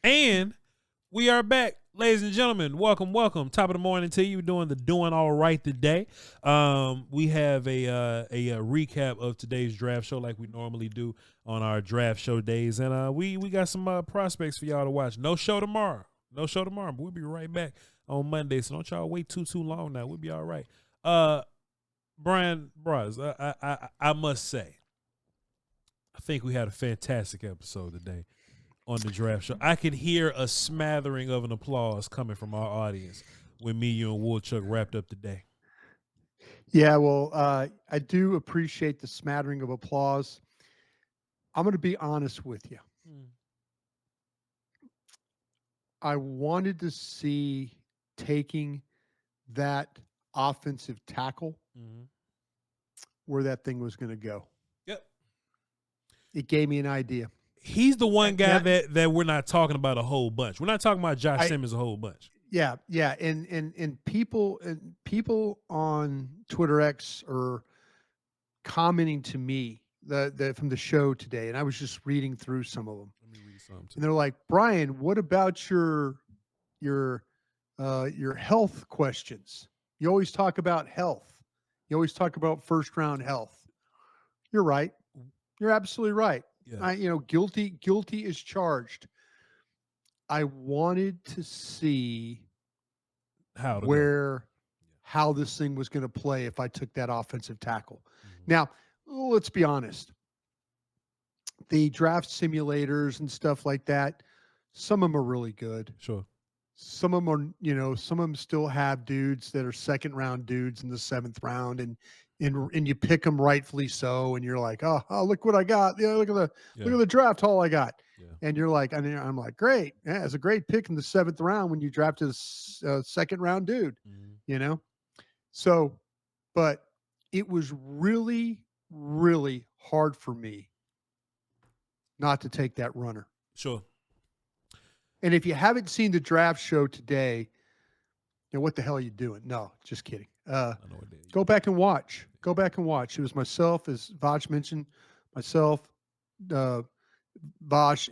And we are back, ladies and gentlemen. Welcome. Top of the morning to you. Doing all right today. We have a recap of today's draft show like we normally do on our draft show days, and we got some prospects for y'all to watch. No show tomorrow, but we'll be right back on Monday. So don't y'all wait too long now. We'll be all right. Bryan Broaddus, I must say, I think we had a fantastic episode today on the draft show. I could hear a smattering of an applause coming from our audience when me, you, and Woolchuck wrapped up today. Yeah, well, I do appreciate the smattering of applause. I'm going to be honest with you. I wanted to see taking that offensive tackle where that thing was going to go. Yep. It gave me an idea. He's the one guy that we're not talking about a whole bunch. We're not talking about Josh Simmons a whole bunch. Yeah. And people on Twitter X are commenting to me from the show today, and I was just reading through some of them. Let me read some. And they're like, Bryan, what about your health questions? You always talk about health. You always talk about first round health. You're right. You're absolutely right. Yeah. Guilty is charged. I wanted to see how this thing was going to play if I took that offensive tackle. Now, let's be honest. The draft simulators and stuff like that, some of them are really good. Sure. Some of them are, some of them still have dudes that are second round dudes in the 7th round, and you pick them rightfully so, and you're like, oh, look what I got. Look at the draft haul I got. Yeah. And you're like, I'm like, great. Yeah, it's a great pick in the 7th round when you drafted a second round dude, So, but it was really, really hard for me not to take that runner. Sure. And if you haven't seen the draft show today, what the hell are you doing? No, just kidding. Go back and watch. It was myself, as Voch mentioned, Voch,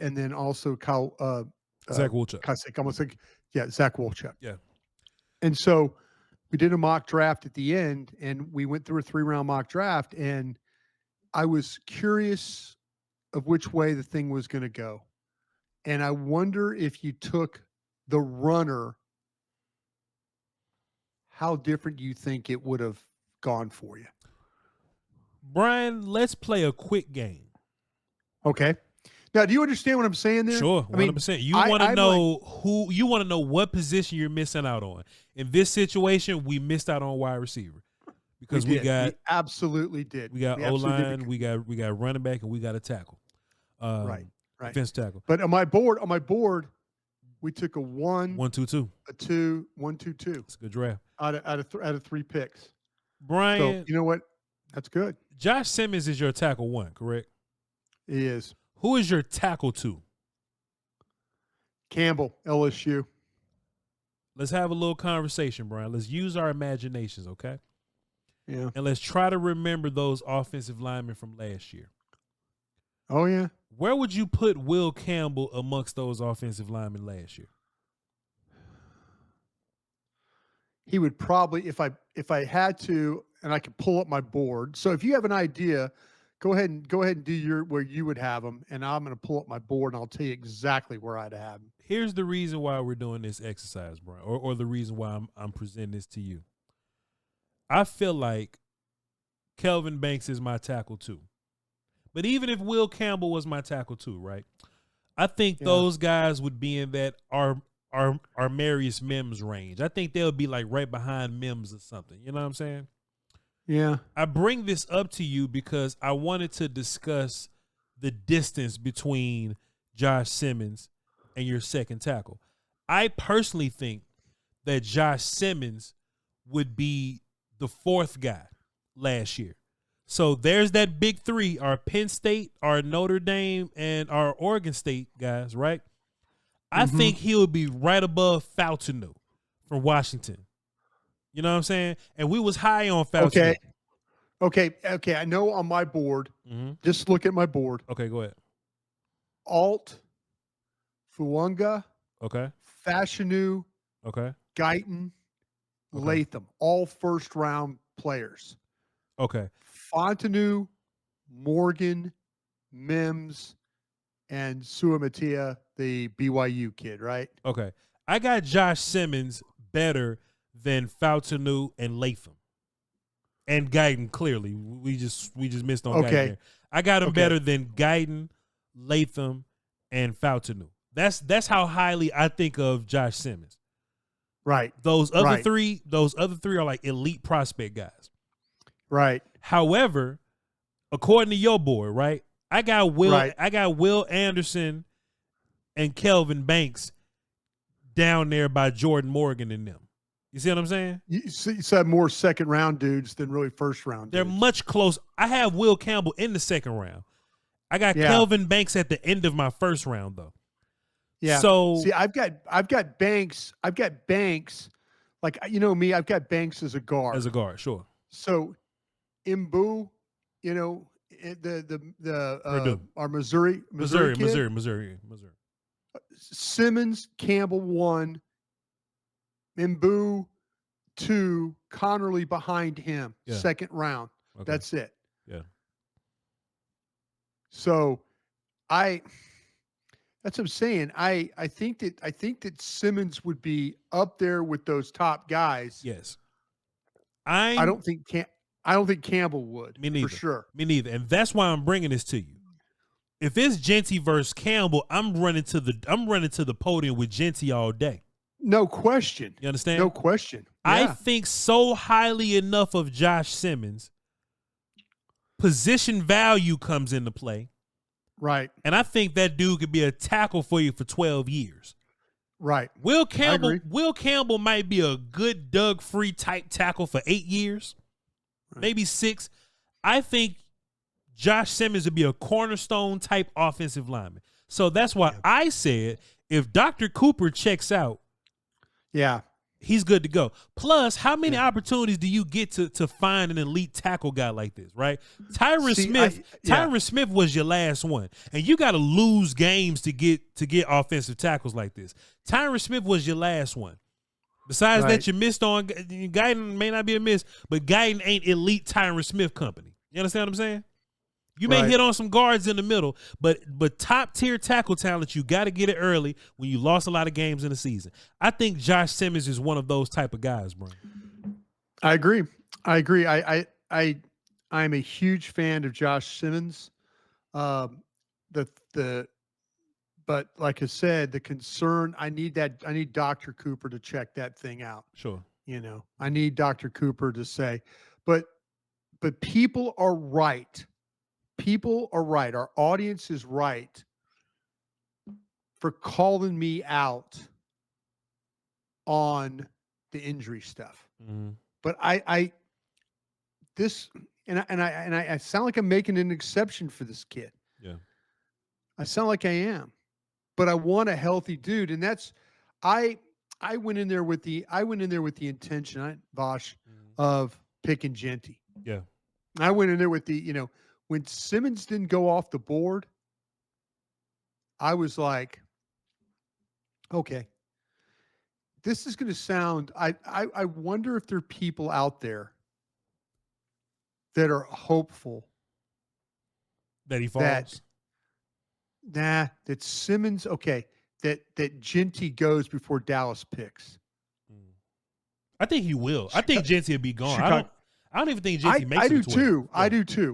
and then also Zach Woolchuck. Zach Woolchuck. Yeah. And so we did a mock draft at the end, and we went through a 3-round mock draft, and I was curious of which way the thing was going to go. And I wonder if you took the runner, how different you think it would have gone for you. Bryan, let's play a quick game. Okay. Now, do you understand what I'm saying there? Sure, 100%. You want to know you want to know what position you're missing out on. In this situation, we missed out on wide receiver because we absolutely did. We got O-line, we got running back, and we got a tackle. Right. Defense tackle. But on my board, we took a 1-2-2, a 2-1-2-2. It's a good draft. Out of 3 picks. Bryan, so, you know what? That's good. Josh Simmons is your tackle 1, correct? He is. Who is your tackle 2? Campbell, LSU. Let's have a little conversation, Bryan. Let's use our imaginations, okay? Yeah. And let's try to remember those offensive linemen from last year. Oh, yeah. Where would you put Will Campbell amongst those offensive linemen last year? He would probably, if I had to, and I could pull up my board. So if you have an idea, go ahead and do where you would have him, and I'm going to pull up my board and I'll tell you exactly where I'd have him. Here's the reason why we're doing this exercise, Bryan, or the reason why I'm presenting this to you. I feel like Kelvin Banks is my tackle 2. But even if Will Campbell was my tackle 2, right? I think those guys would be in that Marius Mims range. I think they'll be like right behind Mims or something. You know what I'm saying? Yeah. I bring this up to you because I wanted to discuss the distance between Josh Simmons and your second tackle. I personally think that Josh Simmons would be the 4th guy last year. So there's that big 3, our Penn State, our Notre Dame, and our Oregon State guys, right? I think he would be right above Fautanu from Washington. You know what I'm saying? And we was high on Fautanu. Okay. I know on my board, just look at my board. Okay, go ahead. Alt, Fuanga, Okay. Fashanu, Okay. Guyton, Okay. Latham, all first-round players. Okay. Fontenot, Morgan, Mims, and Suamatia, the BYU kid, right? Okay. I got Josh Simmons better than Fontenot and Latham. And Guyton, clearly. We just missed on Guyton there. I got him better than Guyton, Latham, and Fontenot. That's how highly I think of Josh Simmons. Right. Those other three are like elite prospect guys. Right. However, according to your board, right? I got Will Anderson and Kelvin Banks down there by Jordan Morgan and them. You see what I'm saying? You said more second round dudes than really first round. They're dudes. much close. I have Will Campbell in the second round. I got Kelvin Banks at the end of my first round though. Yeah. So see, I've got Banks. Like, you know me, I've got Banks as a guard. As a guard, sure. So Mbu, you know, our Missouri kid. Simmons, Campbell 1, Mbu 2, Connerly behind him, second round. Okay. That's it. Yeah. So that's what I'm saying. I think that Simmons would be up there with those top guys. Yes. I don't think Campbell would. Me neither. For sure. Me neither. And that's why I'm bringing this to you. If it's Jeanty versus Campbell, I'm running to the podium with Jeanty all day. No question. You understand? No question. Yeah. I think so highly enough of Josh Simmons. Position value comes into play. Right. And I think that dude could be a tackle for you for 12 years. Right. Will Campbell might be a good Doug Free type tackle for 8 years. Right. Maybe 6. I think Josh Simmons would be a cornerstone type offensive lineman. So that's why I said if Dr. Cooper checks out, he's good to go. Plus, how many opportunities do you get to find an elite tackle guy like this, right? Tyron Smith was your last one, and you got to lose games to get offensive tackles like this. Tyron Smith was your last one. Besides that, you missed on Guyton. May not be a miss, but Guyton ain't elite Tyron Smith company. You understand what I'm saying? You may hit on some guards in the middle, but top tier tackle talent, you got to get it early when you lost a lot of games in the season. I think Josh Simmons is one of those type of guys, bro. I agree. I'm a huge fan of Josh Simmons. But like I said, the concern, I need Dr. Cooper to check that thing out. Sure. You know, I need Dr. Cooper to say, but people are right. People are right. Our audience is right for calling me out on the injury stuff. Mm-hmm. But I sound like I'm making an exception for this kid. Yeah. I sound like I am. But I want a healthy dude, and that's I went in there with the intention, Voch, of picking Jeanty. Yeah. I went in there with the, when Simmons didn't go off the board, I was like, okay, this is going to sound, I wonder if there are people out there that are hopeful that he falls. That Simmons, that Jeanty goes before Dallas picks. I think he will. I think Jeanty will be gone. I don't even think Jeanty makes it. I do too.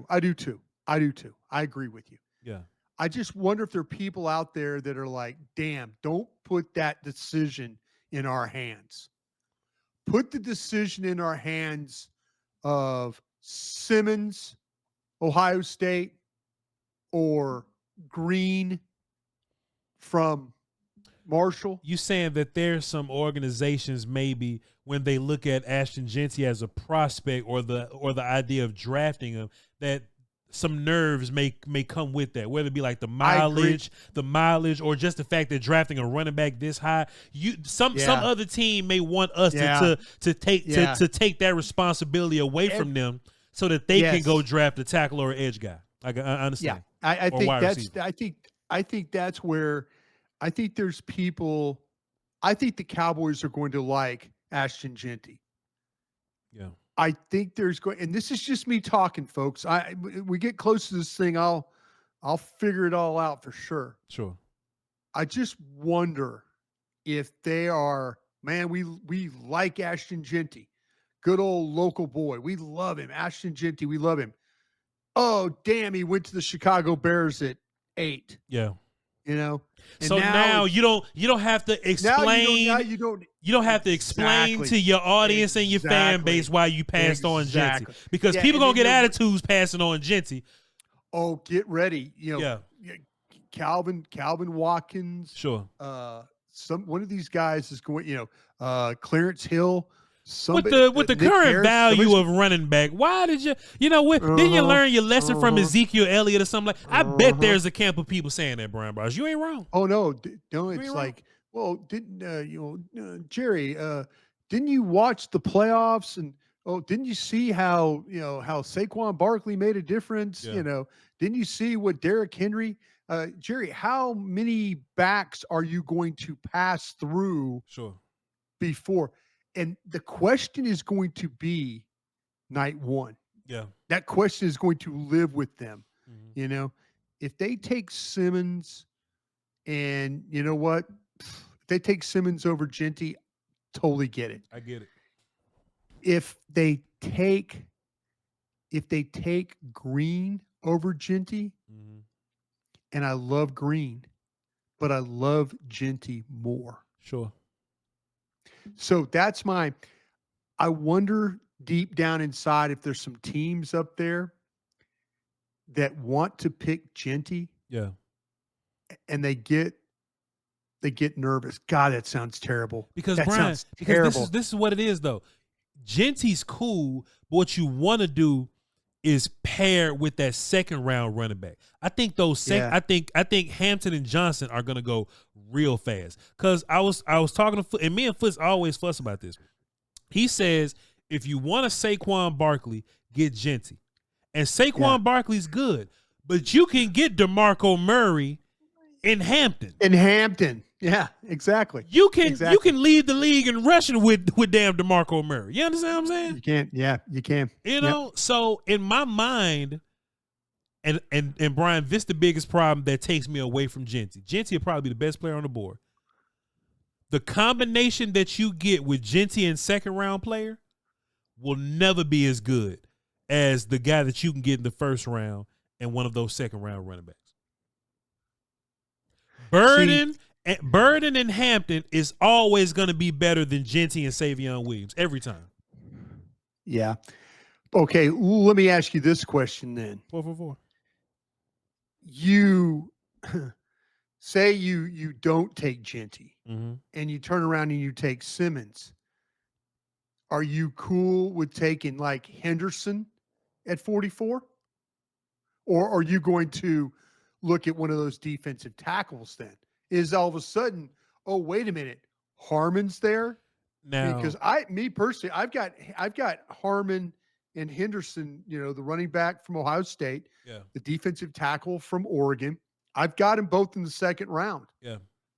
I agree with you. Yeah. I just wonder if there are people out there that are like, damn, don't put that decision in our hands. Put the decision in our hands of Simmons, Ohio State, or Green from Marshall. You saying that there's some organizations maybe when they look at Ashton Jeanty as a prospect or the idea of drafting him, that some nerves may come with that, whether it be like the mileage, or just the fact that drafting a running back this high, some other team may want us to take that responsibility away from them so that they can go draft a tackle or an edge guy. I understand. Yeah, I think that's where I think there's people. I think the Cowboys are going to like Ashton Jeanty. Yeah. I think there's going, and this is just me talking, folks. We get close to this thing, I'll figure it all out for sure. Sure. I just wonder if they are, man, we like Ashton Jeanty. Good old local boy. We love him. Ashton Jeanty, we love him. Oh, damn, he went to the Chicago Bears at 8. Yeah. You know? And so now you don't have to explain. You don't have to explain to your audience and your fan base why you passed on Jeanty. Because people gonna get attitudes passing on Jeanty. Oh, get ready. You know, Calvin Watkins. Sure. One of these guys is going, Clarence Hill. With the current value of running back, why did you didn't you learn your lesson from Ezekiel Elliott or something like? I bet there's a camp of people saying that, Bryan Broaddus. You ain't wrong. Oh no, it's like, well, didn't Jerry? Didn't you watch the playoffs and didn't you see how Saquon Barkley made a difference? Yeah. Didn't you see what Derrick Henry? Jerry, how many backs are you going to pass through? Sure. Before. And the question is going to be night one. Yeah. That question is going to live with them. Mm-hmm. If they take Simmons and you know what? If they take Simmons over Jeanty, totally get it. I get it. If they take Green over Jeanty, and I love Green, but I love Jeanty more. Sure. So that's I wonder deep down inside if there's some teams up there that want to pick Jeanty. Yeah. And they get nervous. God, that sounds terrible. Because that Bryan, sounds terrible. This is what it is though. Jeanty's cool, but what you want to do is pair with that second round running back. I think I think Hampton and Johnson are gonna go real fast. Cause I was talking to Foot, and me and Foots always fuss about this. He says if you want a Saquon Barkley, get Jeanty. And Saquon Barkley's good, but you can get DeMarco Murray in Hampton. Yeah, exactly. You can lead the league in rushing with damn DeMarco Murray. You understand what I'm saying? You can. Yeah, you can. So in my mind, and Bryan, this is the biggest problem that takes me away from Jeanty. Jeanty will probably be the best player on the board. The combination that you get with Jeanty and second round player will never be as good as the guy that you can get in the first round and one of those second round running backs. Burden and Hampton is always going to be better than Jeanty and Savion Williams every time. Yeah. Okay, let me ask you this question then. 444. You say you don't take Jeanty and you turn around and you take Simmons. Are you cool with taking like Henderson at 44? Or are you going to look at one of those defensive tackles then? Is all of a sudden, oh, wait a minute, Harmon's there? Now, because me personally, I've got Harmon and Henderson, the running back from Ohio State, the defensive tackle from Oregon. I've got them both in the second round. Yeah.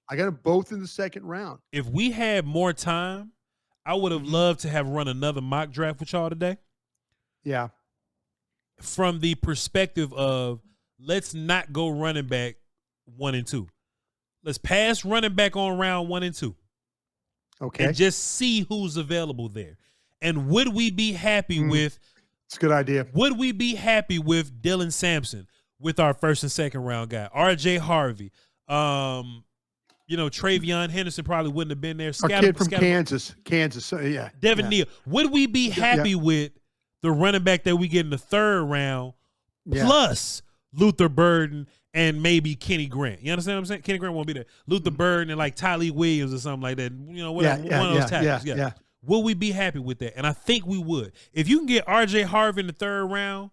I got them both in the second round. If we had more time, I would have loved to have run another mock draft with y'all today. Yeah. From the perspective of let's not go running back 1 and 2. Let's pass running back on round 1 and 2. Okay. And just see who's available there. And would we be happy with it's a good idea. Would we be happy with Dylan Sampson with our first and second round guy? RJ Harvey. Travion Henderson probably wouldn't have been there. Our kid from Kansas. Yeah. Devin Neal. Would we be happy with the running back that we get in the third round plus Luther Burden and maybe Kenny Grant? You understand what I'm saying? Kenny Grant won't be there. Luther Burden and like Tylee Williams or something like that. One of those tackles. Yeah. Will we be happy with that? And I think we would. If you can get RJ Harvey in the third round,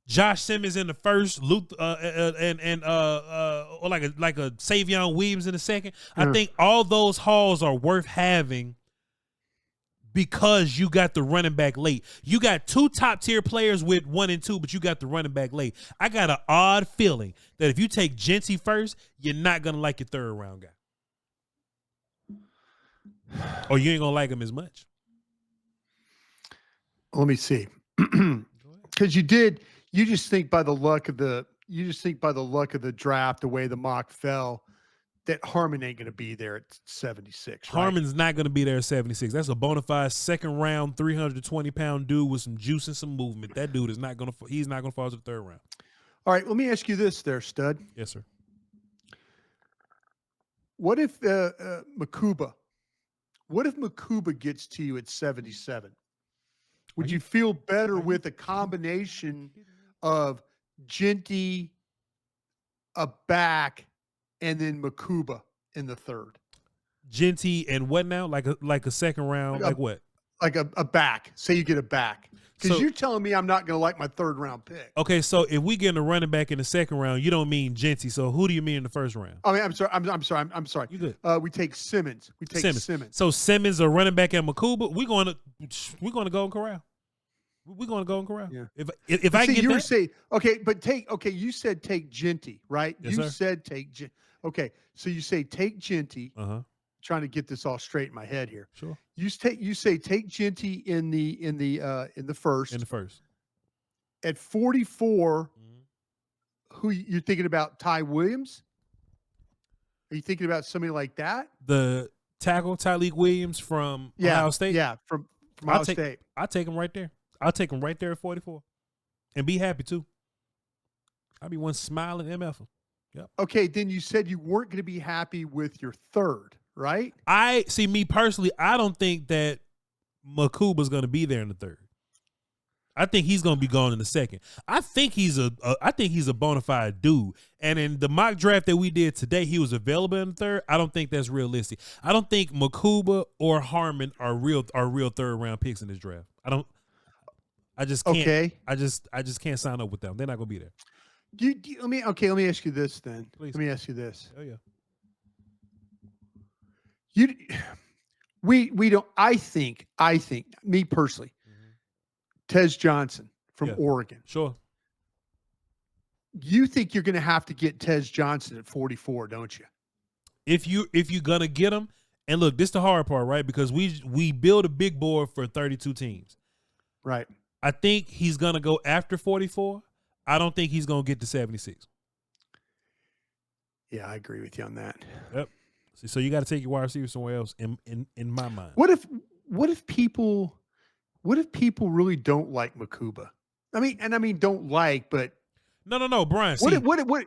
Josh Simmons in the first, Luther, or like a Savion Williams in the second, I think all those hauls are worth having because you got the running back late. You got 2 top-tier players with 1 and 2, but you got the running back late. I got an odd feeling that if you take Jeanty first, you're not going to like your third round guy. Or you ain't gonna like him as much. Let me see. Because you just think by the luck of the draft, the way the mock fell, that Harmon ain't going to be there at 76. Right? Harmon's not going to be there at 76. That's a bona fide second round, 320-pound dude with some juice and some movement. That dude is not going to. He's not going to fall to the third round. All right, let me ask you this, there, stud. Yes, sir. What if Makuba? What if Makuba gets to you at 77? Would you feel better with a combination of Jeanty, a back, and then Makuba in the third? Jeanty and what now? Like a second round? Like what? Like a back. Say you get a back. Because you're telling me I'm not going to like my third round pick. Okay, so if we get a running back in the second round, you don't mean Jeanty. So who do you mean in the first round? I mean, I'm sorry. You good? We take Simmons. Simmons. So Simmons a running back at Makuba. We're going to go and corral. We're going to go and corral. Yeah. If I get you that, were saying you said take Jeanty, right? Yes, you sir. said take Jeanty. Okay, so you say take Jeanty. Trying to get this all straight in my head here. Sure. You say take Jeanty in the first. In the first. At 44, who you're thinking about? Ty Williams? Are you thinking about somebody like that? The tackle, Tyleik Williams from Ohio State? Yeah, from Ohio State. I'll take him right there. I'll take him right there at 44. And be happy too. I'll be one smiling MF. Yep. Okay, then you said you weren't going to be happy with your third, right? Me personally, I don't think that Makuba's going to be there in the third. I think he's going to be gone in the second. I think he's a bona fide dude. And in the mock draft that we did today, he was available in the third. I don't think that's realistic. I don't think Makuba or Harmon are real third round picks in this draft. I just can't. Okay. I just can't sign up with them. They're not going to be there. Let me ask you this then. Please. Let me ask you this. Oh yeah. We don't. I think me personally, Tez Johnson from Oregon. Sure. You think you're going to have to get Tez Johnson at 44, don't you? If you're gonna get him, and look, this is the hard part, right? Because we build a big board for 32 teams, right? I think he's gonna go after 44. I don't think he's gonna get to 76. Yeah, I agree with you on that. Yep. So you got to take your wide receiver somewhere else. In my mind. What if people really don't like Makuba? I mean, don't like, but no, Brian. What?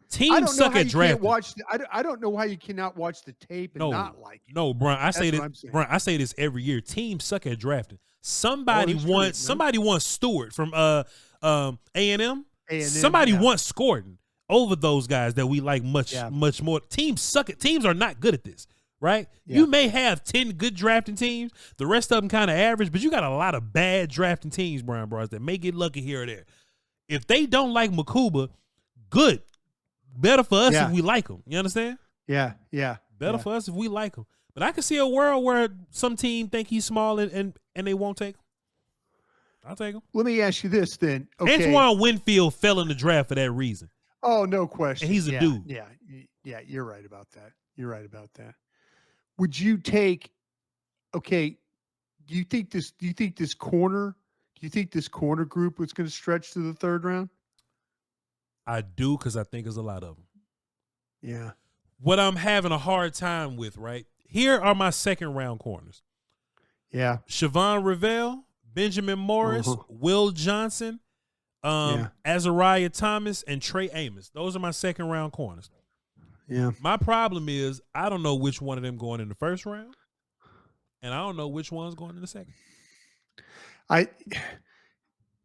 Teams suck at drafting. I don't know how you cannot watch the tape and not like it. No, Brian. I say this every year. Teams suck at drafting. Somebody wants Stewart from A&M. Somebody wants Scorden over those guys that we like much more. Teams suck at. Teams are not good at this, right? Yeah. You may have 10 good drafting teams. The rest of them kind of average, but you got a lot of bad drafting teams, Bryan Broaddus, that may get lucky here or there. If they don't like Makuba, good. Better for us if we like him. You understand? Yeah. Better for us if we like him. But I can see a world where some team think he's small and they won't take him. I'll take him. Let me ask you this then. Okay. Antoine Winfield fell in the draft for that reason. Oh, no question. And he's a dude. Yeah, you're right about that. Would you take? Okay, do you think this corner group was going to stretch to the third round? I do, because I think there's a lot of them. Yeah. What I'm having a hard time with, right? Here are my second round corners. Yeah. Siobhan Revelle, Benjamin Morris, Will Johnson, Azariah Thomas, and Trey Amos. Those are my second round corners. Yeah. My problem is I don't know which one of them going in the first round, and I don't know which one's going in the second.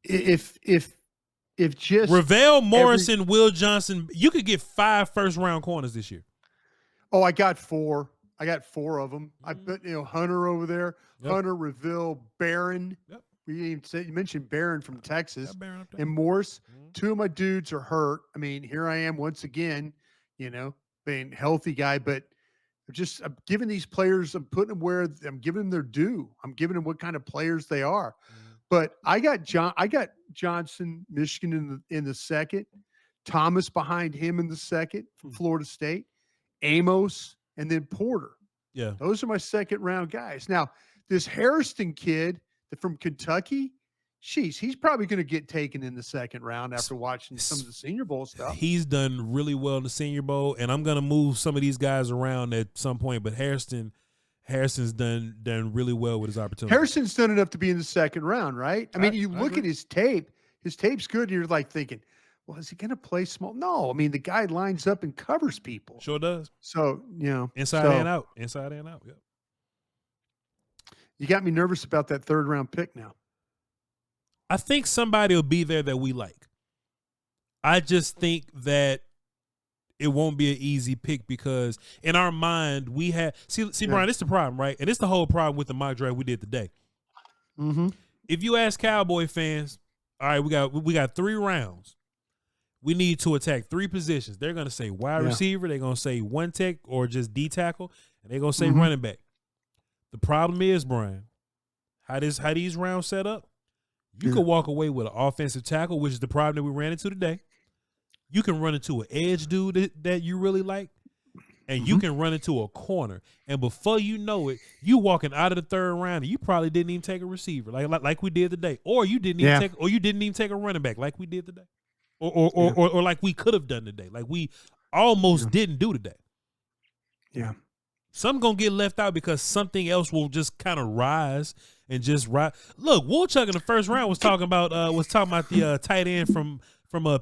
If just Revelle, Morrison, Will Johnson, you could get 5 first round corners this year. Oh, I got 4. I got 4 of them. I put Hunter over there. Yep. Hunter, Revelle, Barron. Yep. We didn't even say, you mentioned Barron from Texas. Barron up there. And Morse. 2 of my dudes are hurt. I mean, here I am once again, being healthy guy, but I'm giving these players, I'm putting them where I'm giving them their due. I'm giving them what kind of players they are. But I got Johnson, Michigan in the second, Thomas behind him in the second from Florida State, Amos, and then Porter. Yeah. Those are my second round guys. Now, this Hairston kid from Kentucky, he's probably going to get taken in the second round after watching some of the Senior Bowl stuff. He's done really well in the Senior Bowl, and I'm going to move some of these guys around at some point, but Harrison's done really well with his opportunity. Harrison's done enough to be in the second round, right? I mean, you look at his tape. His tape's good, and you're like thinking, well, is he going to play small? No. I mean, the guy lines up and covers people. Sure does. So, inside and out. Inside and out, yep. You got me nervous about that third round pick now. I think somebody will be there that we like. I just think that it won't be an easy pick because in our mind we have Brian, this is the problem, right? And it's the whole problem with the mock draft we did today. Mm-hmm. If you ask Cowboy fans, all right, we got 3 rounds. We need to attack 3 positions. They're gonna say wide receiver, they're gonna say one tech or just D tackle, and they're gonna say running back. The problem is, Brian, how these rounds set up. You could walk away with an offensive tackle, which is the problem that we ran into today. You can run into an edge dude that you really like, and you can run into a corner. And before you know it, you walking out of the third round, and you probably didn't even take a receiver like we did today, or you didn't even take a running back like we did today, or like we could have done today, like we almost didn't do today. Yeah. Some gonna get left out because something else will just kind of rise and just rise. Look, Woolchuck in the first round was talking about the tight end from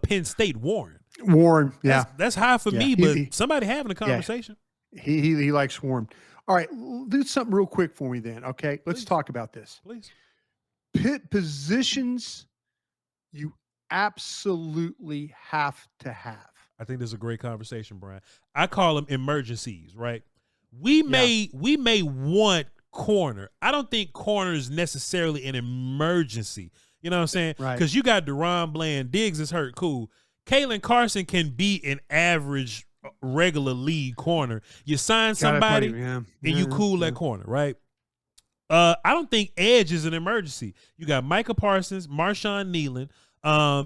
Penn State, Warren. Warren, yeah, that's high for me, but somebody having a conversation. Yeah. He likes Warren. All right, do something real quick for me then. Okay, let's talk about this. Please. Pit positions you absolutely have to have. I think this is a great conversation, Brian. I call them emergencies, right? We may want corner. I don't think corner is necessarily an emergency. You know what I'm saying? Right. Because you got Deron Bland. Diggs is hurt. Cool. Kalen Carson can be an average, regular league corner. You sign somebody and you cool that corner, right? I don't think edge is an emergency. You got Micah Parsons, Marshawn Nealon,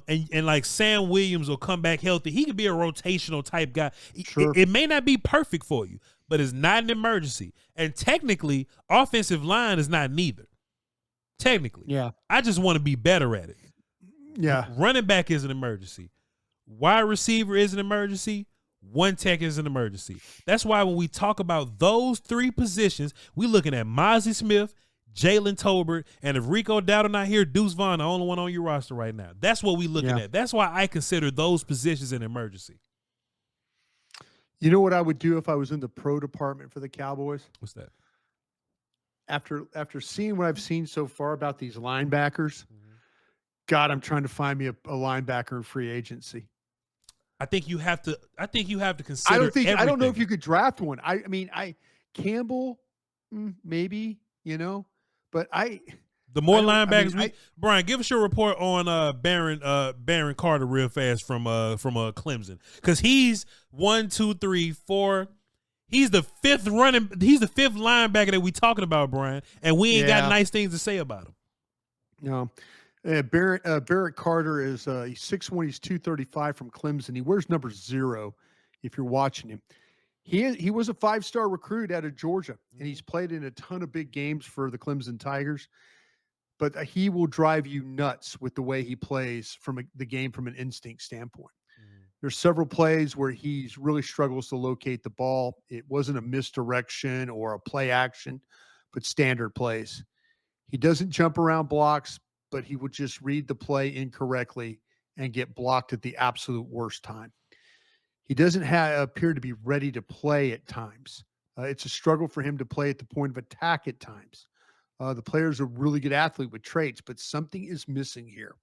and like Sam Williams will come back healthy. He could be a rotational type guy. Sure. It may not be perfect for you, but it's not an emergency. And technically, offensive line is not neither. Technically. Yeah. I just want to be better at it. Yeah. Running back is an emergency. Wide receiver is an emergency. One tech is an emergency. That's why when we talk about those 3 positions, we're looking at Mozzie Smith, Jalen Tolbert, and if Rico Dowdle not here, Deuce Vaughn, the only one on your roster right now. That's what we're looking at. That's why I consider those positions an emergency. You know what I would do if I was in the pro department for the Cowboys? What's that? After seeing what I've seen so far about these linebackers, God, I'm trying to find me a linebacker in free agency. I think you have to consider. I don't know if you could draft one. I mean, Campbell, maybe, but the more linebackers. Brian, give us your report on Baron Carter real fast from Clemson, because he's 1, 2, 3, 4. He's the 5th linebacker that we talking about, Brian, and we ain't got nice things to say about him. No. Barrett Carter is he's 6'1", he's 235 from Clemson. He wears number 0 if you're watching him. He was a 5-star recruit out of Georgia, and he's played in a ton of big games for the Clemson Tigers. But he will drive you nuts with the way he plays the game from an instinct standpoint. There's several plays where he really struggles to locate the ball. It wasn't a misdirection or a play action, but standard plays. He doesn't jump around blocks, but he would just read the play incorrectly and get blocked at the absolute worst time. He doesn't appear to be ready to play at times. It's a struggle for him to play at the point of attack at times. The player's a really good athlete with traits, but something is missing here.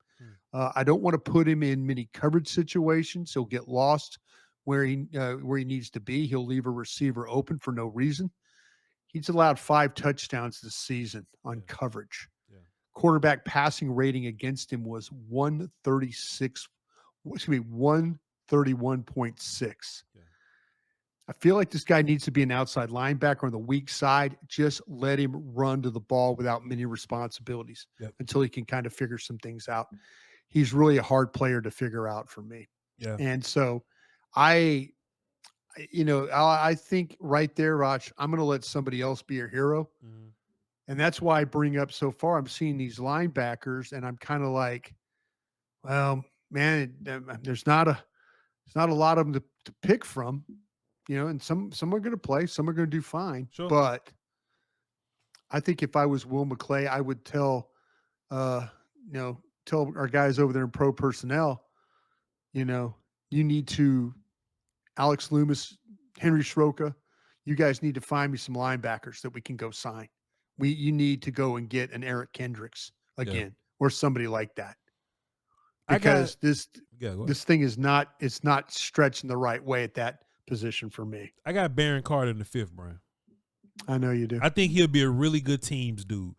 I don't want to put him in many coverage situations. He'll get lost where he needs to be. He'll leave a receiver open for no reason. He's allowed 5 touchdowns this season on coverage. Quarterback passing rating against him was 131.6. I feel like this guy needs to be an outside linebacker on the weak side. Just let him run to the ball without many responsibilities until he can kind of figure some things out. He's really a hard player to figure out for me. Yeah. And so I I think right there, Raj, I'm going to let somebody else be a hero. Mhm. And that's why I bring up so far. I'm seeing these linebackers and I'm kind of like, well, man, there's not a lot of them to pick from, and some are going to play, some are going to do fine. Sure. But I think if I was Will McClay, I would uh, tell our guys over there in pro personnel, you need to Alex Loomis, Henry Schroka, you guys need to find me some linebackers that we can go sign. You need to go and get an Eric Kendricks again or somebody like that. Because this thing is not stretching the right way at that position for me. I got Baron Carter in the 5th, Brian. I know you do. I think he'll be a really good teams dude.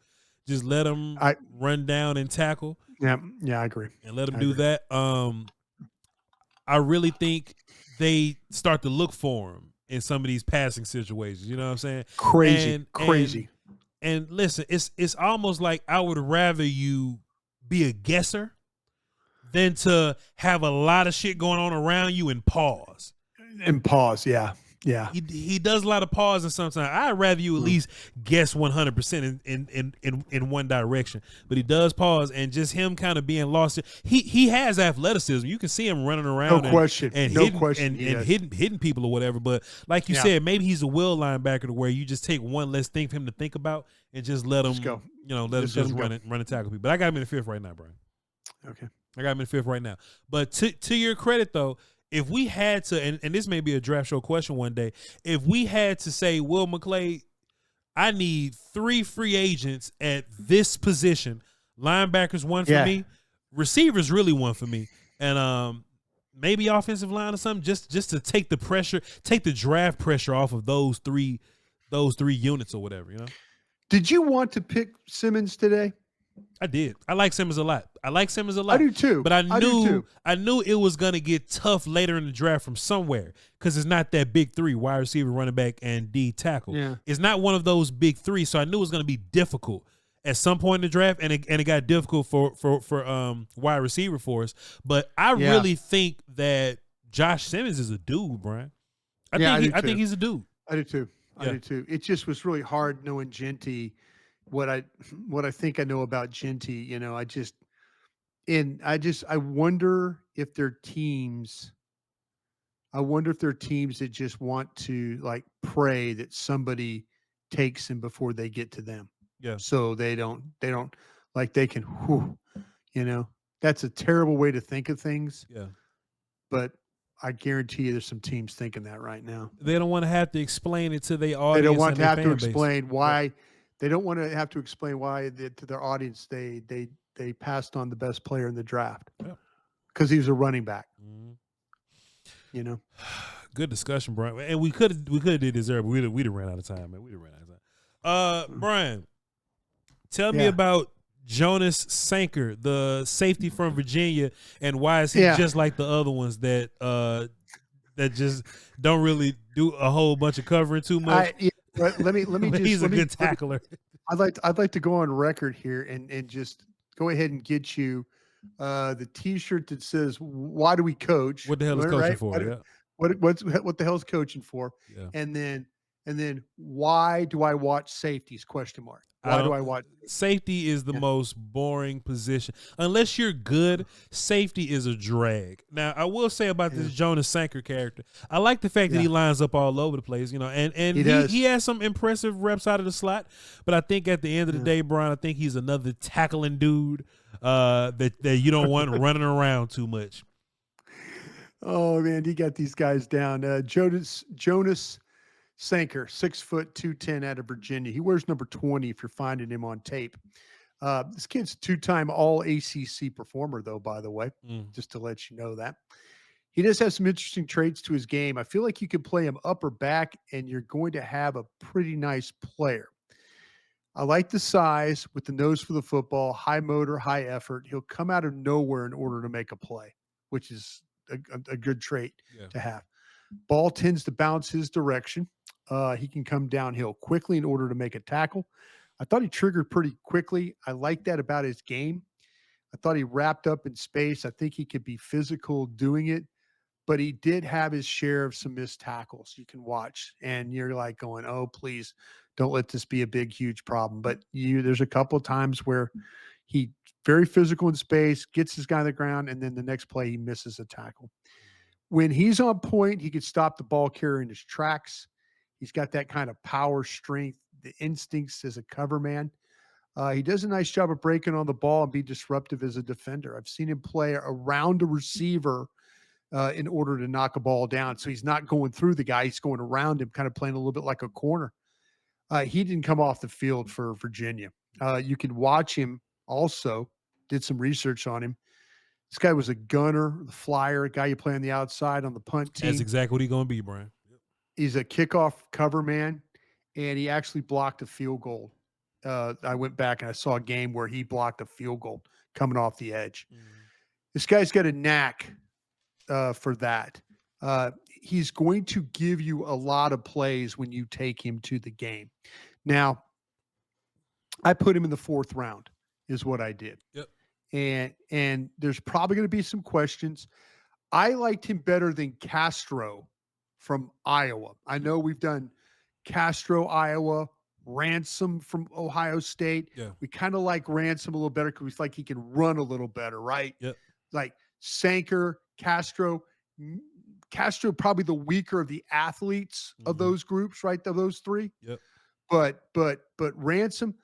Just let him run down and tackle. Yeah, I agree. And let him do that. I really think they start to look for him in some of these passing situations. You know what I'm saying? Crazy. And listen, it's almost like I would rather you be a guesser than to have a lot of shit going on around you and pause. Yeah. He does a lot of pausing sometimes. I'd rather you at least guess 100% in one direction. But he does pause, and just him kind of being lost. He has athleticism. You can see him running around and hitting people or whatever. But like you said, maybe he's a will linebacker to where you just take one less thing for him to think about and just let him go. Let him just run and tackle people. But I got him in the 5th right now, Brian. Okay. I got him in the 5th right now. But to your credit, though, if we had to, and this may be a draft show question one day, if we had to say, Will McClay, I need 3 free agents at this position, linebackers 1 for me, receivers really 1 for me, and maybe offensive line or something, just to take the draft pressure off of those three units or whatever, Did you want to pick Simmons today? I did. I like Simmons a lot. I do too. But I knew it was gonna get tough later in the draft from somewhere because it's not that big 3: wide receiver, running back, and D tackle. Yeah. It's not one of those big 3, so I knew it was gonna be difficult at some point in the draft, and it got difficult for wide receiver for us. But I really think that Josh Simmons is a dude, Brian. I think he's a dude. I do too. I do too. It just was really hard knowing Jeanty. What I think I know about Jeanty, I wonder if they're teams. I wonder if they're teams that just want to like pray that somebody takes him before they get to them. Yeah. So they don't like they can, that's a terrible way to think of things. Yeah. But I guarantee you there's some teams thinking that right now. They don't want to have to explain it to their audience. They don't want to have to explain why. Yeah. They don't want to have to explain why to their audience they passed on the best player in the draft because he was a running back. Mm-hmm. Good discussion, Brian. And we could have did this earlier, but we'd have ran out of time, man. We'd have ran out of time. Brian, tell me about Jonas Sanker, the safety from Virginia, and why is he just like the other ones that just don't really do a whole bunch of covering too much? Let me just. He's a good tackler. I'd like to go on record here and just go ahead and get you the T-shirt that says "Why do we coach?" What the hell is coaching for? What the hell is coaching for? Yeah. And then why do I watch safeties? ? Why do I watch safety? Is the most boring position unless you're good. Safety is a drag. Now I will say about this Jonas Sanker character, I like the fact that he lines up all over the place, and he has some impressive reps out of the slot. But I think at the end of the day, Brian, I think he's another tackling dude that you don't want running around too much. Oh man, you got these guys down. Jonas Sanker, 6 foot 210 out of Virginia. He wears number 20 if you're finding him on tape. This kid's a 2-time all ACC performer, though, by the way, just to let you know that. He does have some interesting traits to his game. I feel like you can play him up or back, and you're going to have a pretty nice player. I like the size with the nose for the football, high motor, high effort. He'll come out of nowhere in order to make a play, which is a good trait to have. Ball tends to bounce his direction. He can come downhill quickly in order to make a tackle. I thought he triggered pretty quickly. I like that about his game. I thought he wrapped up in space. I think he could be physical doing it, but he did have his share of some missed tackles you can watch. And you're like going, oh, please don't let this be a big, huge problem. But there's a couple of times where he very physical in space, gets his guy on the ground, and then the next play he misses a tackle. When he's on point, he can stop the ball carrier in his tracks. He's got that kind of power, strength, the instincts as a cover man. He does a nice job of breaking on the ball and be disruptive as a defender. I've seen him play around a receiver in order to knock a ball down. So he's not going through the guy. He's going around him, kind of playing a little bit like a corner. He didn't come off the field for Virginia. You can watch him also, did some research on him. This guy was a gunner, the flyer, a guy you play on the outside on the punt team. That's exactly what he's going to be, Bryan. Yep. He's a kickoff cover man, and he actually blocked a field goal. I went back and I saw a game where he blocked a field goal coming off the edge. This guy's got a knack for that. He's going to give you a lot of plays when you take him to the game. Now, I put him in the 4th round is what I did. Yep. And there's probably going to be some questions. I liked him better than Castro from Iowa. I know we've done Castro, Iowa, Ransom from Ohio State. Yeah. We kind of like Ransom a little better because we feel like he can run a little better, right? Yep. Like Sanker, Castro probably the weaker of the athletes of those groups, right? Of those 3. Yep. But Ransom,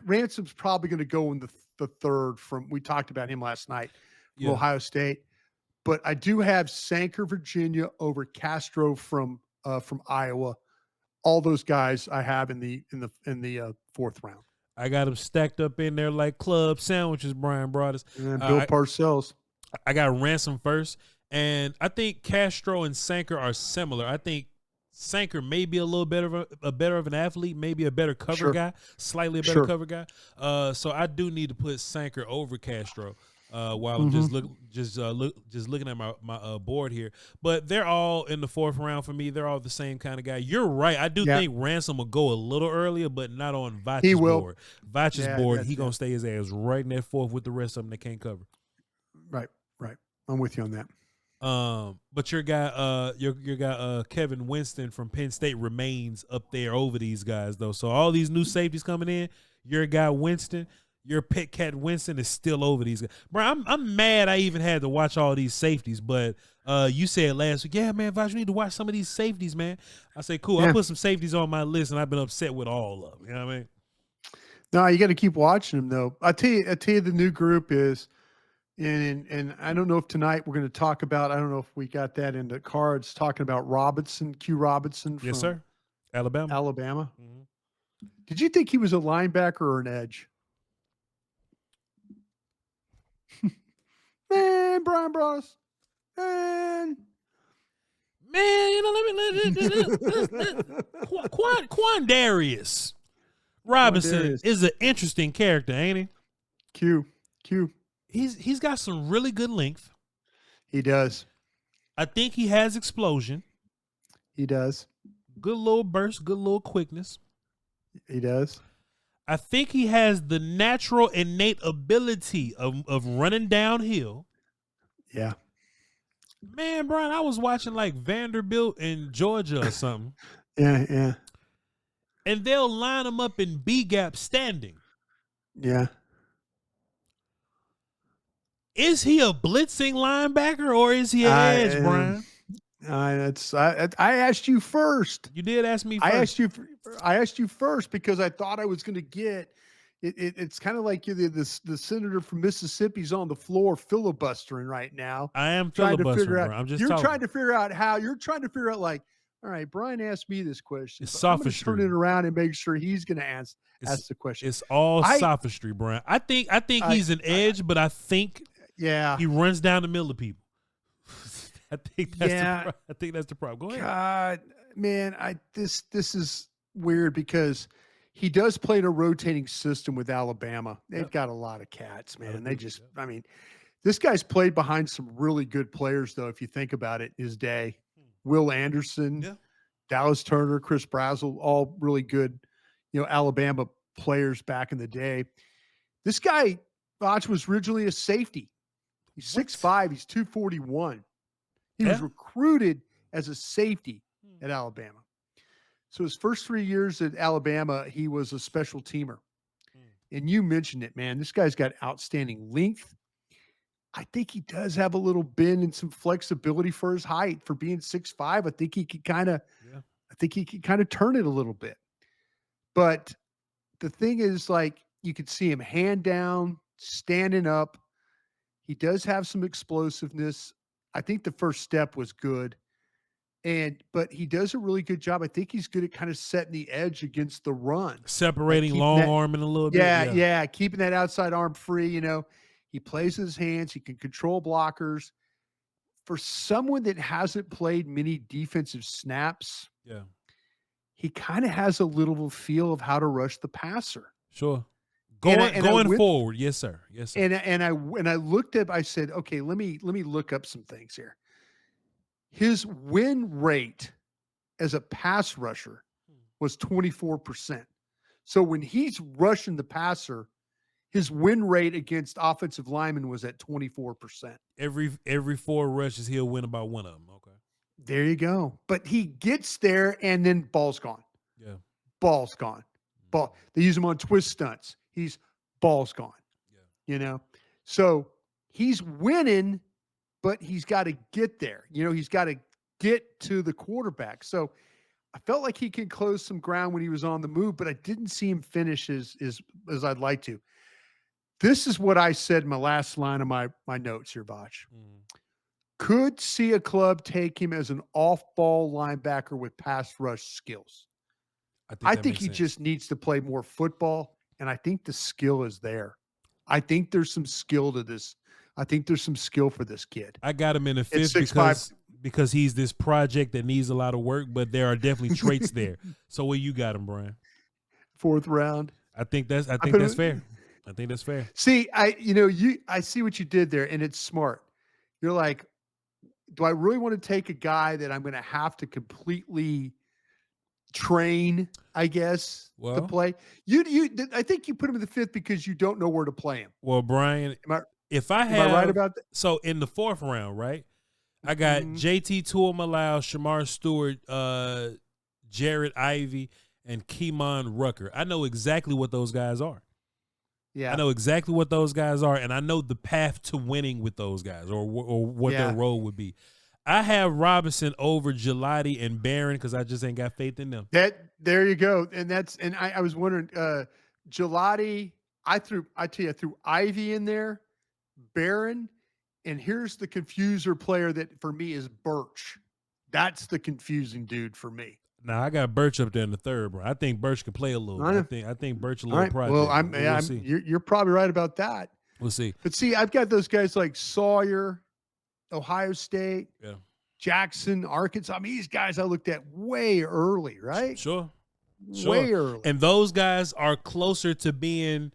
Ransom's probably going to go in the 3rd from, we talked about him last night from Ohio State. But I do have Sanker, Virginia over Castro from Iowa. All those guys I have in the 4th round. I got them stacked up in there like club sandwiches, Bryan Broaddus. And Bill Parcells. I got Ransom first, and I think Castro and Sanker are similar. I think Sanker may be a little better of an athlete, maybe a better cover guy, slightly a better cover guy. So I do need to put Sanker over Castro. While I'm just looking at my board here, but they're all in the 4th round for me. They're all the same kind of guy. You're right. I do think Ransom will go a little earlier, but not on Voch's board. Voch's board, he gonna stay his ass right in that 4th with the rest of them that can't cover. Right. I'm with you on that. But your guy, Kevin Winston from Penn State remains up there over these guys though. So all these new safeties coming in, your guy Winston. Your pet cat Winston is still over these guys. Bro, I'm mad I even had to watch all these safeties, but you said last week, yeah, man, Voch, you need to watch some of these safeties, man. I say, cool. I put some safeties on my list, and I've been upset with all of them. You know what I mean? No, you got to keep watching them, though. I tell you, the new group is, and I don't know if tonight we're going to talk about, I don't know if we got that in the cards, talking about Q Robinson from yes, sir. Alabama. Mm-hmm. Did you think he was a linebacker or an edge? Man, Bryan Broaddus. Man, you know, Quandarius Robinson is an interesting character, ain't he? Q. He's got some really good length. He does. I think he has explosion. He does. Good little burst, good little quickness. He does. I think he has the natural innate ability of running downhill. Yeah. Man, Bryan, I was watching like Vanderbilt in Georgia or something. Yeah. And they'll line him up in B gap standing. Yeah. Is he a blitzing linebacker or is he an edge, Bryan? I asked you first. You did ask me first. I asked you first because I thought I was going to get it. It's kind of like the senator from Mississippi's on the floor filibustering right now. I am filibustering, bro. You're trying to figure out like, all right, Bryan asked me this question. It's sophistry. Turn it around and make sure he's going to ask the question. It's all sophistry, Bryan. I think he's an edge, but I think he runs down the middle of people. I think that's the problem. Go ahead. God, man, this is weird because he does play in a rotating system with Alabama. They've got a lot of cats, man. I mean, this guy's played behind some really good players, though, if you think about it, his day. Will Anderson, Dallas Turner, Chris Brazzell, all really good, Alabama players back in the day. This guy, Voch, was originally a safety. He's 6'5", he's 241. He was recruited as a safety at Alabama. So his first 3 years at Alabama, he was a special teamer. And you mentioned it, man. This guy's got outstanding length. I think he does have a little bend and some flexibility for his height. For being 6'5", I think he could kind of turn it a little bit. But the thing is, like, you could see him hand down, standing up. He does have some explosiveness. I think the first step was good. But he does a really good job. I think he's good at kind of setting the edge against the run. Separating, like long arming a little bit. Yeah. Keeping that outside arm free, He plays with his hands. He can control blockers. For someone that hasn't played many defensive snaps, he kind of has a little feel of how to rush the passer. Sure. Going forward. Yes, sir. Yes, sir. And I looked up, I said, okay, let me look up some things here. His win rate as a pass rusher was 24%. So when he's rushing the passer, his win rate against offensive linemen was at 24%. Every 4 rushes, he'll win about one of them. Okay. There you go. But he gets there and then ball's gone. Yeah. Ball's gone. They use him on twist stunts. Ball's gone. Yeah. So he's winning, but he's got to get there. He's got to get to the quarterback. So I felt like he could close some ground when he was on the move, but I didn't see him finish as I'd like to. This is what I said in my last line of my notes here, Voch. Could see a club take him as an off-ball linebacker with pass rush skills. I think he just needs to play more football, and I think the skill is there. I think there's some skill to this. I think there's some skill for this kid. I got him in the 5th because he's this project that needs a lot of work, but there are definitely traits there. So where you got him, Bryan? 4th round. I think that's fair. I think that's fair. See, I see what you did there, and it's smart. You're like, do I really want to take a guy that I'm going to have to completely train, I guess, to play? I think you put him in the 5th because you don't know where to play him. Well, Bryan, am I right about that? So in the 4th round, right? I got JT Tuimalau, Shamar Stewart, Jared Ivey, and Kemon Rucker. I know exactly what those guys are. Yeah, I know exactly what those guys are, and I know the path to winning with those guys, or what their role would be. I have Robinson over Gelati and Barron because I just ain't got faith in them. There you go, and I was wondering, Gelati. I threw Ivy in there, Barron, and here's the confuser player that for me is Birch. That's the confusing dude for me. Now I got Birch up there in the 3rd, bro. I think Birch can play a little. I think Birch a little project. Well, you're probably right about that. We'll see. But see, I've got those guys like Sawyer, Ohio State, Jackson, Arkansas. I mean, these guys I looked at way early, right? Sure. Way early. And those guys are closer to being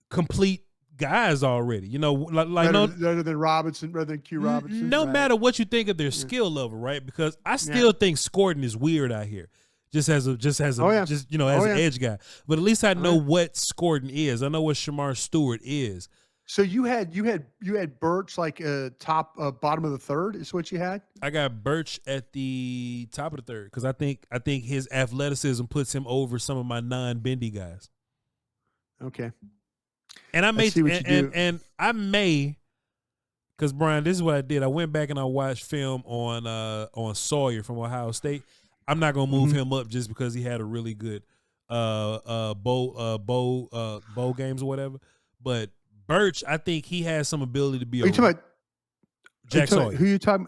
complete guys already. Rather than Robinson, rather than Q Robinson. No matter what you think of their skill level, right? Because I still think Scorton is weird out here. Just as an edge guy. But at least I know what Scorton is. I know what Shamar Stewart is. So you had Birch like bottom of the 3rd is what you had? I got Birch at the top of the 3rd because I think his athleticism puts him over some of my non-bendy guys. Okay. And I may, because Bryan, this is what I did. I went back and I watched film on Sawyer from Ohio State. I'm not gonna move him up just because he had a really good bowl games or whatever. But Birch, I think he has some ability to be. Are you talking about Jack Sawyer? Who you talking?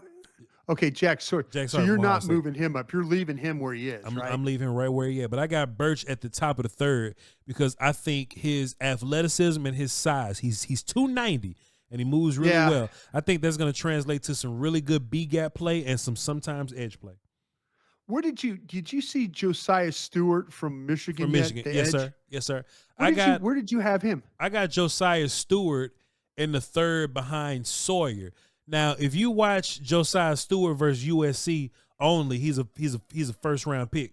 Okay, Jack Sawyer. So you're not State. Moving him up. You're leaving him where he is, right? I'm leaving him right where he is. But I got Birch at the top of the 3rd because I think his athleticism and his size, he's 290 and he moves really well. I think that's going to translate to some really good B-gap play and sometimes edge play. Where did you see Josiah Stewart from Michigan? From Michigan, yes, edge? sir. Where did you have him? I got Josiah Stewart in the 3rd behind Sawyer. Now, if you watch Josiah Stewart versus USC only, he's a 1st round pick.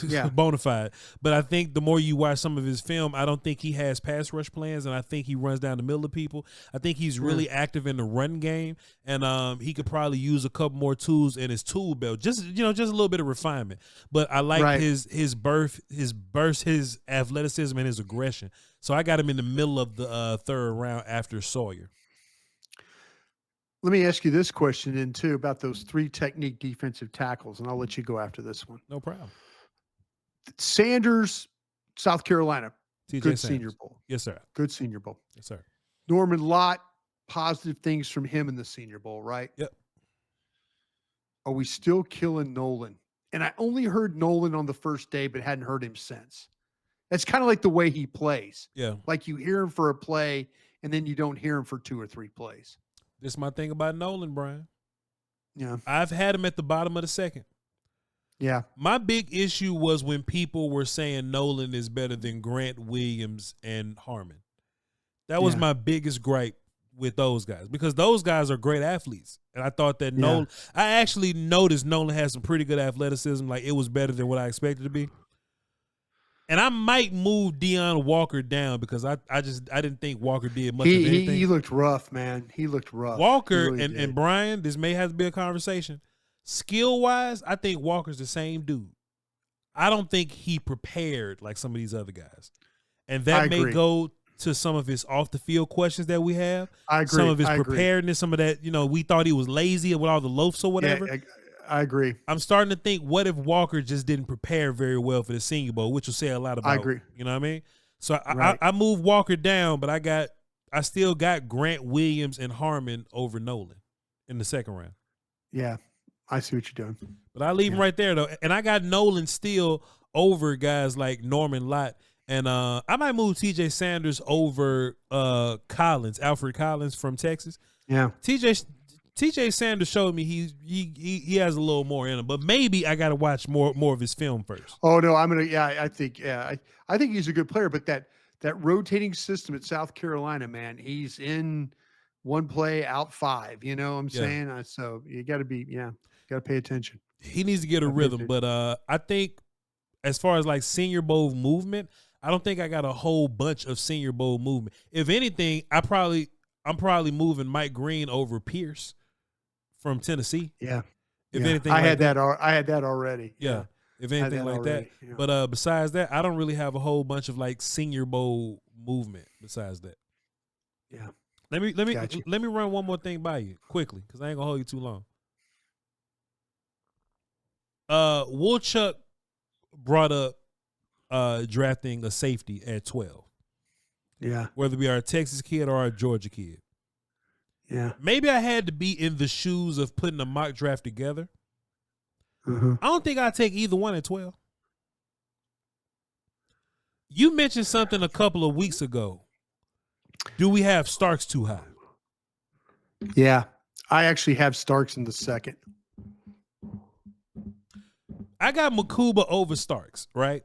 Yeah. bona fide. But I think the more you watch some of his film, I don't think he has pass rush plans, and I think he runs down the middle of people. I think he's really active in the run game, and he could probably use a couple more tools in his tool belt. Just a little bit of refinement. But I like his burst, his athleticism, and his aggression. So I got him in the middle of the third round after Sawyer. Let me ask you this question then too about those 3 technique defensive tackles, and I'll let you go after this one. No problem. Sanders, South Carolina, TJ good Sanders. Senior Bowl. Yes, sir. Good Senior Bowl. Yes, sir. Norman Lott, positive things from him in the Senior Bowl, right? Yep. Are we still killing Nolan? And I only heard Nolan on the first day, but hadn't heard him since. That's kind of like the way he plays. Yeah. Like you hear him for a play, and then you don't hear him for 2 or 3 plays. This is my thing about Nolan, Brian. Yeah. I've had him at the bottom of the second. Yeah. My big issue was when people were saying Nolan is better than Grant Williams and Harmon. That was my biggest gripe with those guys, because those guys are great athletes. And I thought that Nolan, I actually noticed Nolan had some pretty good athleticism. Like, it was better than what I expected to be. And I might move Deion Walker down because I didn't think Walker did much of anything. He looked rough, man. He looked rough. Walker really and Brian, this may have to be a conversation. Skill-wise, I think Walker's the same dude. I don't think he prepared like some of these other guys. And that may go to some of his off-the-field questions that we have. I agree. Some of his preparedness, some of that, we thought he was lazy with all the loafs or whatever. Yeah, I agree. I'm starting to think, what if Walker just didn't prepare very well for the Senior Bowl, which will say a lot about. I agree. You know what I mean? So I moved Walker down, but I still got Grant Williams and Harmon over Nolan in the second round. Yeah, I see what you're doing. But I leave him right there though, and I got Nolan still over guys like Norman Lott, and I might move TJ Sanders over Alfred Collins from Texas. Yeah, TJ Sanders showed me he has a little more in him, but maybe I got to watch more of his film first. Oh no, I think he's a good player, but that rotating system at South Carolina, man, he's in one play out 5. You know what I'm saying? So you got to pay attention. He needs to get a rhythm, but I think as far as like Senior Bowl movement, I don't think I got a whole bunch of Senior Bowl movement. If anything, I'm probably moving Mike Green over Pierce from Tennessee. Yeah. If anything, I had that already. Yeah. If anything like that. Yeah. But besides that, I don't really have a whole bunch of like Senior Bowl movement besides that. Yeah. Let me run one more thing by you quickly, because I ain't gonna hold you too long. Woolchuck brought up drafting a safety at 12. Yeah. Whether we are a Texas kid or a Georgia kid. Yeah. Maybe I had to be in the shoes of putting a mock draft together. Mm-hmm. I don't think I'd take either one at 12. You mentioned something a couple of weeks ago. Do we have Starks too high? Yeah. I actually have Starks in the second. I got Makuba over Starks, right?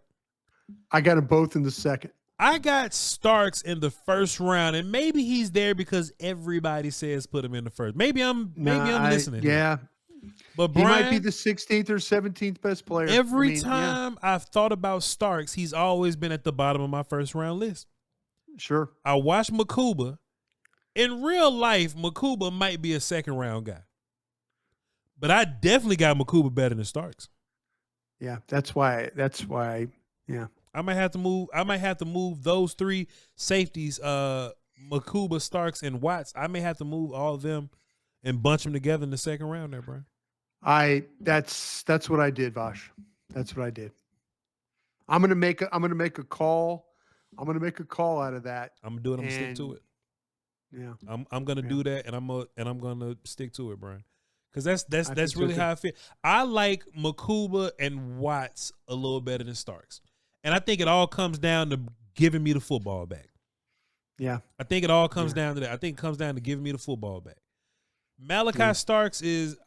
I got them both in the second. I got Starks in the first round, and maybe he's there because everybody says put him in the first. Maybe I'm listening. Yeah. But Brian, he might be the 16th or 17th best player. Every time I've thought about Starks, he's always been at the bottom of my first round list. Sure. I watched Makuba. In real life, Makuba might be a second round guy. But I definitely got Makuba better than Starks. Yeah, that's why yeah. I might have to move those 3 safeties, Makuba, Starks, and Watts. I may have to move all of them and bunch them together in the second round there, Brian. That's what I did, Voch. That's what I did. I'm gonna make a call. I'm gonna make a call out of that. I'm gonna do it. I'm gonna stick to it. Yeah. I'm gonna do that, and I'm gonna stick to it, Brian. Because that's really how I feel. I like Makuba and Watts a little better than Starks. And I think it all comes down to giving me the football back. Yeah. I think it all comes down to that. I think it comes down to giving me the football back. Malachi Starks is,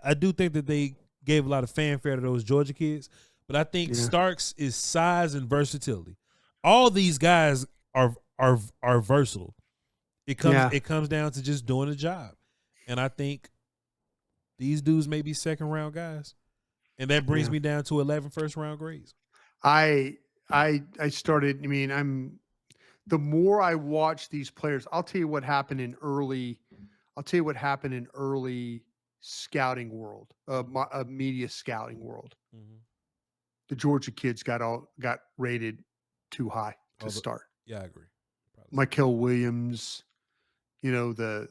I do think that they gave a lot of fanfare to those Georgia kids, but I think Starks is size and versatility. All these guys are versatile. It comes down to just doing the job. And I think these dudes may be second round guys. And that brings me down to 11 first-round grades. I started. I mean, the more I watch these players, I'll tell you what happened in early scouting world, media scouting world. Mm-hmm. The Georgia kids got rated too high to start. Yeah, I agree. Michael Williams, the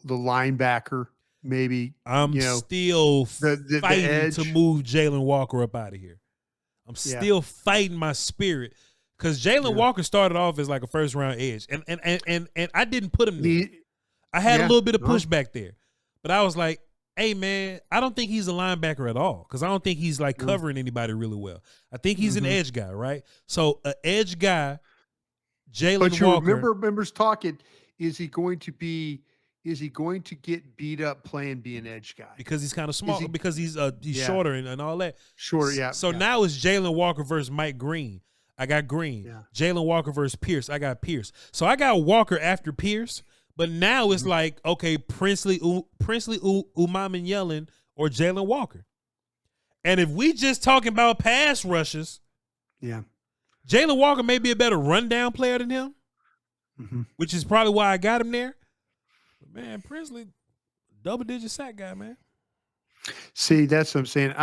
linebacker, maybe. I'm still fighting to move Jalen Walker up out of here. I'm still fighting my spirit because Jalen Walker started off as like a first round edge, and I didn't put him there. I had a little bit of pushback there, but I was like, hey man, I don't think he's a linebacker at all because I don't think he's like covering anybody really well. I think he's an edge guy, right? So an edge guy, Jalen Walker. But you remember talking, is he going to get beat up playing being an edge guy? Because he's kind of small, because he's shorter and all that. Shorter, yeah. So now it's Jalen Walker versus Mike Green. I got Green. Yeah. Jalen Walker versus Pierce. I got Pierce. So I got Walker after Pierce, but now it's like, okay, Princely Umamin-Yellen or Jalen Walker. And if we just talking about pass rushes, Jalen Walker may be a better rundown player than him, which is probably why I got him there. But man, Princely, double-digit sack guy, man. See, that's what I'm saying.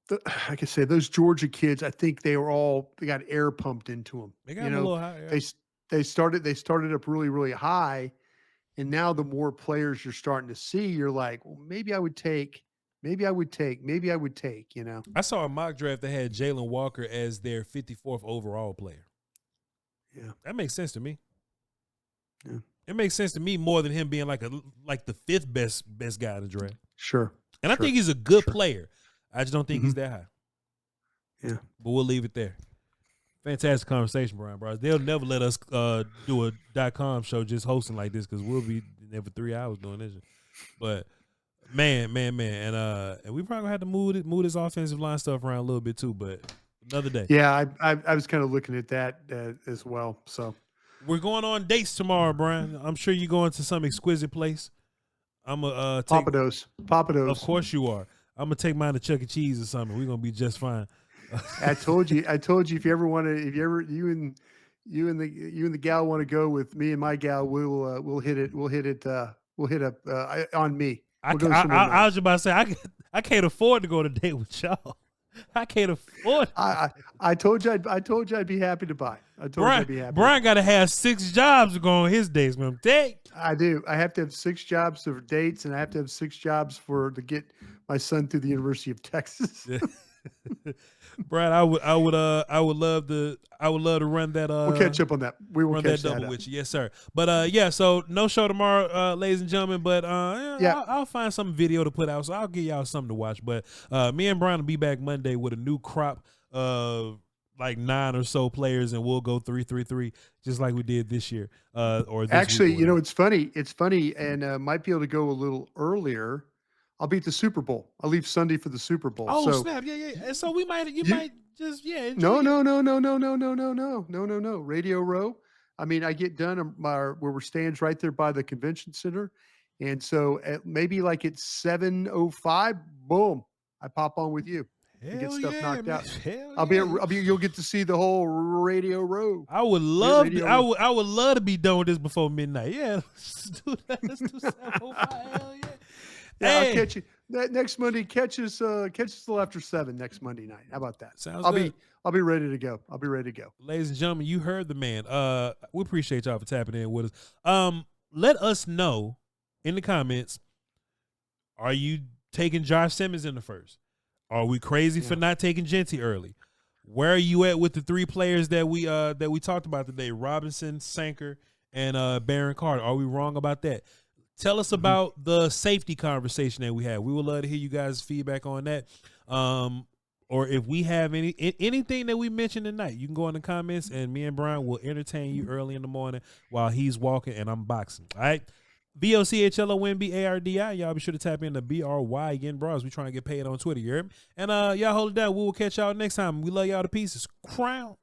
Like I said, those Georgia kids, I think they got air pumped into them. They got a little high. Yeah. They started up really, really high, and now the more players you're starting to see, you're like, well, maybe I would take. I saw a mock draft that had Jalen Walker as their 54th overall player. Yeah, that makes sense to me. Yeah, it makes sense to me more than him being like the fifth best guy in the draft. Sure, and I think he's a good player. I just don't think he's that high. Yeah, but we'll leave it there. Fantastic conversation, Bryan Broaddus. They'll never let us do a .com show just hosting like this because we'll be there for 3 hours doing this. But man, and we probably gonna have to move this offensive line stuff around a little bit too. But another day. Yeah, I was kind of looking at that as well. So we're going on dates tomorrow, Bryan. I'm sure you're going to some exquisite place. I'm a Papados. Of course you are. I'm gonna take mine to Chuck E. Cheese or something. We're gonna be just fine. I told you. If you and the gal want to go with me and my gal, we'll hit it. We'll hit on me. I was just about to say I can't afford to go on a date with y'all. I can't afford. I told you I'd be happy to buy. Bryan got to have 6 jobs to go on his dates, man. I do. I have to have 6 jobs for dates, and I have to have 6 jobs to get my son through the University of Texas. Brad, I would love to run that. We'll catch up on that. We will run catch that double that with you, yes, sir. But so no show tomorrow, ladies and gentlemen. But I'll find some video to put out, so I'll give y'all something to watch. But me and Bryan will be back Monday with a new crop of like 9 or so players, and we'll go 3-3-3 just like we did this year. Or this actually, week it's funny, and might be able to go a little earlier. I'll be at the Super Bowl. I'll leave Sunday for the Super Bowl. Oh, snap. Yeah. And so you might just No. Radio Row. I mean, I get done where we're staying right there by the convention center. And so maybe like at 7:05, boom, I pop on with you. To get stuff knocked out. You'll get to see the whole Radio Row. I would love I would love to be done with this before midnight. Yeah. Let's do that. Let's do 7:05. Hell yeah. Yeah, I'll catch you next Monday. Catch us a little after 7 next Monday night. How about that? Sounds good. I'll be ready to go. Ladies and gentlemen, you heard the man. We appreciate y'all for tapping in with us. Let us know in the comments. Are you taking Josh Simmons in the first? Are we crazy for not taking Jeanty early? Where are you at with the 3 players that we talked about today? Robinson, Sanker, and Baron Carter. Are we wrong about that? Tell us about the safety conversation that we had. We would love to hear you guys' feedback on that. Or if we have anything that we mentioned tonight, you can go in the comments, and me and Bryan will entertain you early in the morning while he's walking and I'm boxing. All right? VOCHLONBARDI. Y'all be sure to tap into BRY again, bros. We trying to get paid on Twitter, you heard me? And y'all hold it down. We will catch y'all next time. We love y'all to pieces. Crown.